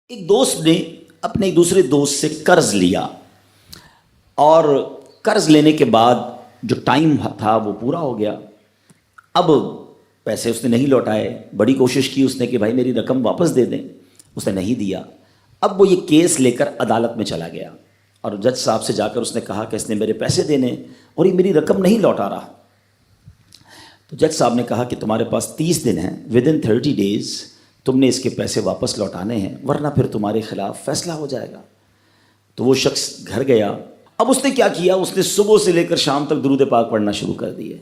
ایک دوست نے اپنے ایک دوسرے دوست سے قرض لیا اور قرض لینے کے بعد جو ٹائم تھا وہ پورا ہو گیا. اب پیسے اس نے نہیں لوٹائے. بڑی کوشش کی اس نے کہ بھائی میری رقم واپس دے دیں, اس نے نہیں دیا. اب وہ یہ کیس لے کر عدالت میں چلا گیا اور جج صاحب سے جا کر اس نے کہا کہ اس نے میرے پیسے دینے اور یہ میری رقم نہیں لوٹا رہا. تو جج صاحب نے کہا کہ تمہارے پاس 30 دن ہیں, ودن 30 days تم نے اس کے پیسے واپس لوٹانے ہیں, ورنہ پھر تمہارے خلاف فیصلہ ہو جائے گا. تو وہ شخص گھر گیا. اب اس نے کیا کیا, اس نے صبح سے لے کر شام تک درود پاک پڑھنا شروع کر دیے.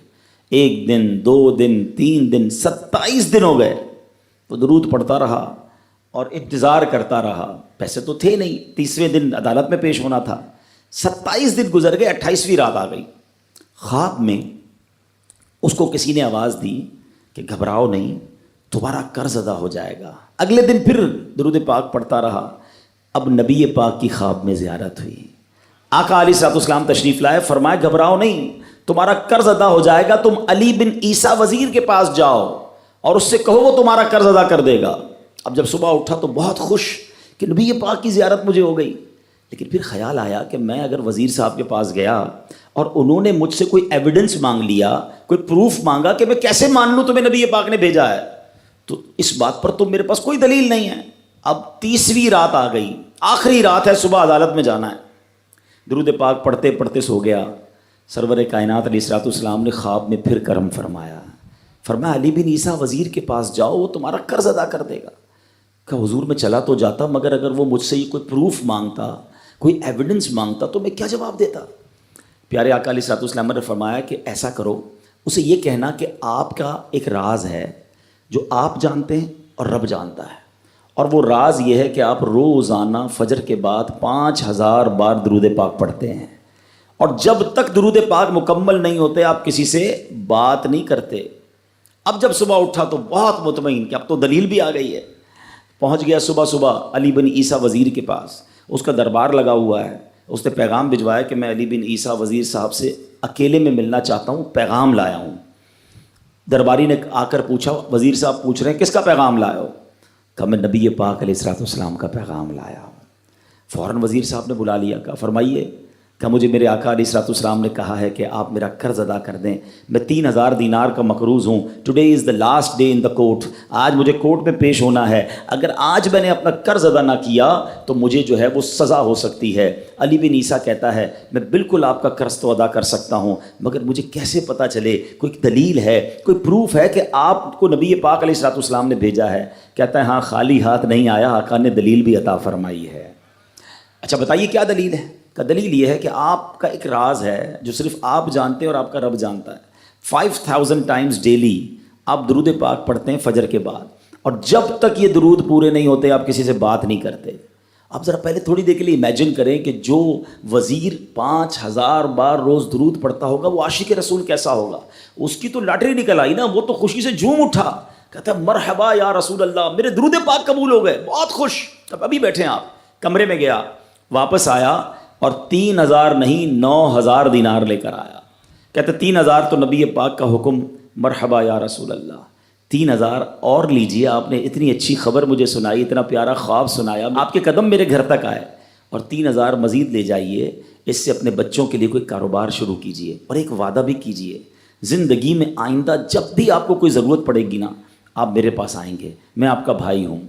1 دن 2 دن 3 دن 27 دن ہو گئے. وہ درود پڑھتا رہا اور انتظار کرتا رہا. پیسے تو تھے نہیں, 30ویں دن عدالت میں پیش ہونا تھا. 27 دن گزر گئے, 28ویں رات آ گئی. خواب میں اس کو کسی نے آواز دی کہ گھبراؤ نہیں, تمہارا قرض ادا ہو جائے گا. اگلے دن پھر درود پاک پڑھتا رہا. اب نبی پاک کی خواب میں زیارت ہوئی. آقا علیہ الصلوۃ والسلام تشریف لائے, فرمائے گھبراؤ نہیں, تمہارا قرض ادا ہو جائے گا. تم علی بن عیسیٰ وزیر کے پاس جاؤ اور اس سے کہو وہ تمہارا قرض ادا کر دے گا. اب جب صبح اٹھا تو بہت خوش کہ نبی پاک کی زیارت مجھے ہو گئی. لیکن پھر خیال آیا کہ میں اگر وزیر صاحب کے پاس گیا اور انہوں نے مجھ سے کوئی ایویڈنس مانگ لیا, کوئی پروف مانگا, کہ میں کیسے مان لوں تمہیں نبی پاک نے بھیجا ہے؟ تو اس بات پر تو میرے پاس کوئی دلیل نہیں ہے. اب 30ویں رات آ گئی, آخری رات ہے, صبح عدالت میں جانا ہے. درود پاک پڑھتے پڑھتے سو گیا. سرور کائنات علیہ الصلوۃ والسلام نے خواب میں پھر کرم فرمایا. فرمایا علی بن عیسیٰ وزیر کے پاس جاؤ, وہ تمہارا قرض ادا کر دے گا. کہ حضور میں چلا تو جاتا, مگر اگر وہ مجھ سے کوئی پروف مانگتا, کوئی ایویڈنس مانگتا تو میں کیا جواب دیتا؟ پیارے آقا علیہ الصلوۃ والسلام نے فرمایا کہ ایسا کرو, اسے یہ کہنا کہ آپ کا ایک راز ہے جو آپ جانتے ہیں اور رب جانتا ہے, اور وہ راز یہ ہے کہ آپ روزانہ فجر کے بعد 5000 بار درود پاک پڑھتے ہیں, اور جب تک درود پاک مکمل نہیں ہوتے آپ کسی سے بات نہیں کرتے. اب جب صبح اٹھا تو بہت مطمئن کہ اب تو دلیل بھی آ گئی ہے. پہنچ گیا صبح صبح علی بن عیسیٰ وزیر کے پاس. اس کا دربار لگا ہوا ہے. اس نے پیغام بھجوایا کہ میں علی بن عیسیٰ وزیر صاحب سے اکیلے میں ملنا چاہتا ہوں, پیغام لایا ہوں. درباری نے آ کر پوچھا, وزیر صاحب پوچھ رہے ہیں کس کا پیغام لایا ہو؟ کہا میں نبی پاک علیہ الصلوۃ والسلام کا پیغام لایا ہوں. فوراً وزیر صاحب نے بلا لیا. کہا فرمائیے. کہ مجھے میرے آقا علیہ الصلوۃ والسلام نے کہا ہے کہ آپ میرا قرض ادا کر دیں. میں 3000 دینار کا مقروض ہوں. Today is the last day in the court. آج مجھے کورٹ میں پیش ہونا ہے. اگر آج میں نے اپنا قرض ادا نہ کیا تو مجھے جو ہے وہ سزا ہو سکتی ہے. علی بن عیسیٰ کہتا ہے میں بالکل آپ کا قرض تو ادا کر سکتا ہوں, مگر مجھے کیسے پتہ چلے, کوئی دلیل ہے, کوئی پروف ہے کہ آپ کو نبی پاک علیہ الصلوۃ والسلام نے بھیجا ہے؟ کہتا ہے ہاں, خالی ہاتھ نہیں آیا, آقا نے دلیل بھی عطا فرمائی ہے. اچھا بتائیے کیا دلیل ہے؟ کا دلیل یہ ہے کہ آپ کا ایک راز ہے جو صرف آپ جانتے ہیں اور آپ کا رب جانتا ہے. 5000 ٹائمز ڈیلی آپ درود پاک پڑھتے ہیں فجر کے بعد, اور جب تک یہ درود پورے نہیں ہوتے آپ کسی سے بات نہیں کرتے. آپ ذرا پہلے تھوڑی دیر کے لیے امیجن کریں کہ جو وزیر 5000 بار روز درود پڑھتا ہوگا وہ عاشق رسول کیسا ہوگا. اس کی تو لاٹری نکل آئی نا, وہ تو خوشی سے جھوم اٹھا, کہتا ہے مرحبا یا رسول اللہ, میرے درود پاک قبول ہو گئے, بہت خوش. اب ابھی بیٹھے ہیں آپ, کمرے میں گیا, واپس آیا اور 3000 نہیں 9000 دینار لے کر آیا. کہتے 3000 تو نبی پاک کا حکم, مرحبا یا رسول اللہ, 3000 اور لیجئے, آپ نے اتنی اچھی خبر مجھے سنائی, اتنا پیارا خواب سنایا, آپ کے قدم میرے گھر تک آئے, اور 3000 مزید لے جائیے, اس سے اپنے بچوں کے لیے کوئی کاروبار شروع کیجئے, اور ایک وعدہ بھی کیجئے, زندگی میں آئندہ جب بھی آپ کو کوئی ضرورت پڑے گی نا, آپ میرے پاس آئیں گے, میں آپ کا بھائی ہوں.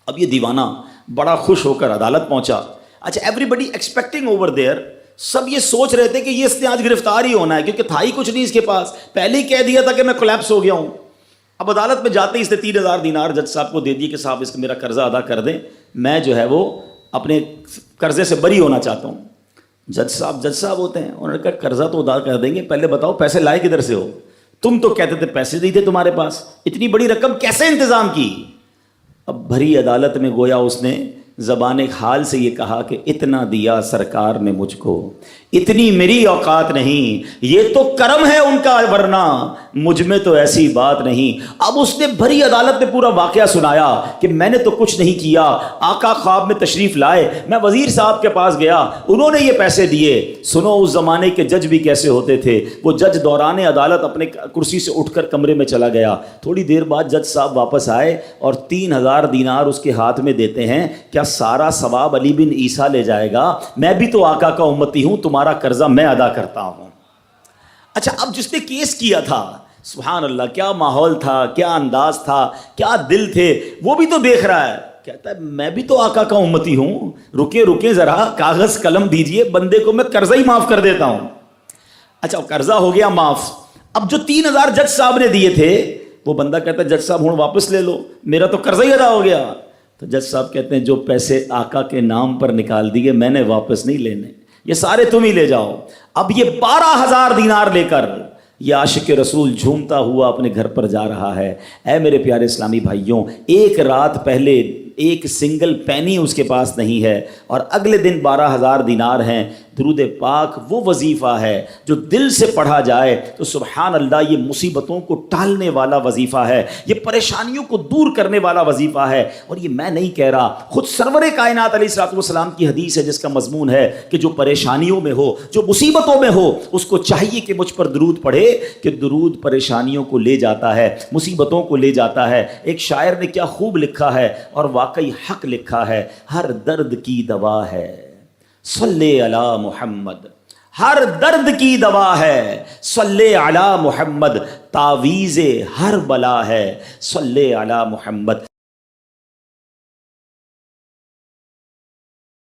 اب یہ دیوانہ بڑا خوش ہو کر عدالت پہنچا. اچھا everybody expecting over there, سب یہ سوچ رہے تھے کہ یہ اس نے آج گرفتار ہی ہونا ہے, کیونکہ تھا ہی کچھ نہیں اس کے پاس, پہلے ہی کہہ دیا تھا کہ میں کولیپس ہو گیا ہوں. اب عدالت میں جاتے ہی اس نے 3000 دینار جج صاحب کو دے دیے کہ صاحب اس کا میرا قرضہ ادا کر دیں, میں جو ہے وہ اپنے قرضے سے بری ہونا چاہتا ہوں. جج صاحب ہوتے ہیں, انہوں نے کہا قرضہ تو ادا کر دیں گے, پہلے بتاؤ پیسے لائے کدھر سے ہو؟ تم تو کہتے تھے پیسے نہیں تھے تمہارے پاس, اتنی بڑی رقم کیسے انتظام کی؟ اب بھری عدالت میں گویا اس نے زبان حال سے یہ کہا کہ اتنا دیا سرکار نے مجھ کو, اتنی میری اوقات نہیں, یہ تو کرم ہے ان کا, ورنہ مجھ میں تو ایسی بات نہیں۔ اب اس نے بھری عدالت میں پورا واقعہ سنایا کہ میں نے تو کچھ نہیں کیا، آقا خواب میں تشریف لائے، میں وزیر صاحب کے پاس گیا، انہوں نے یہ پیسے دیے۔ سنو اس زمانے کے جج بھی کیسے ہوتے تھے، وہ جج دوران عدالت اپنے کرسی سے اٹھ کر کمرے میں چلا گیا، تھوڑی دیر بعد جج صاحب واپس آئے اور 3000 دینار اس کے ہاتھ میں دیتے ہیں۔ کیا سارا ثواب علی بن عیسیٰ لے جائے گا؟ میں بھی تو آقا کا امتی ہوں، تمہارا قرضہ میں ادا کرتا ہوں۔ اچھا، اب جس نے کیس کیا تھا، سبحان اللہ، کیا ماحول تھا، کیا انداز تھا، کیا دل تھے، وہ بھی تو دیکھ رہا ہے، کہتا ہے میں بھی تو آقا کا امتی ہوں، رکے ذرا، کاغذ قلم دیجئے، بندے کو میں قرضہ ہی معاف کر دیتا ہوں۔ اچھا، قرضہ ہو گیا معاف۔ اب جو 3000 جج صاحب نے دیے تھے، وہ بندہ کہتا ہے جج صاحب ہوں واپس لے لو، میرا تو قرضہ ہی ادا ہو گیا۔ تو جج صاحب کہتے ہیں جو پیسے آقا کے نام پر نکال دیے میں نے واپس نہیں لینے، یہ سارے تم ہی لے جاؤ۔ اب یہ 12000 دینار لے کر یہ عاشق رسول جھومتا ہوا اپنے گھر پر جا رہا ہے۔ اے میرے پیارے اسلامی بھائیوں، ایک رات پہلے ایک سنگل پینی اس کے پاس نہیں ہے، اور اگلے دن 12000 دینار ہیں۔ درود پاک وہ وظیفہ ہے جو دل سے پڑھا جائے تو سبحان اللہ یہ مصیبتوں کو ٹالنے والا وظیفہ ہے، یہ پریشانیوں کو دور کرنے والا وظیفہ ہے۔ اور یہ میں نہیں کہہ رہا، خود سرور کائنات علیہ الصلوۃ والسلام کی حدیث ہے جس کا مضمون ہے کہ جو پریشانیوں میں ہو، جو مصیبتوں میں ہو، اس کو چاہیے کہ مجھ پر درود پڑھے، کہ درود پریشانیوں کو لے جاتا ہے، مصیبتوں کو لے جاتا ہے۔ ایک شاعر نے کیا خوب لکھا ہے، اور واقعی حق لکھا ہے، ہر درد کی دوا ہے صلی علی محمد، ہر درد کی دوا ہے صلی علی محمد، تعویذ ہر بلا ہے صلی علی محمد۔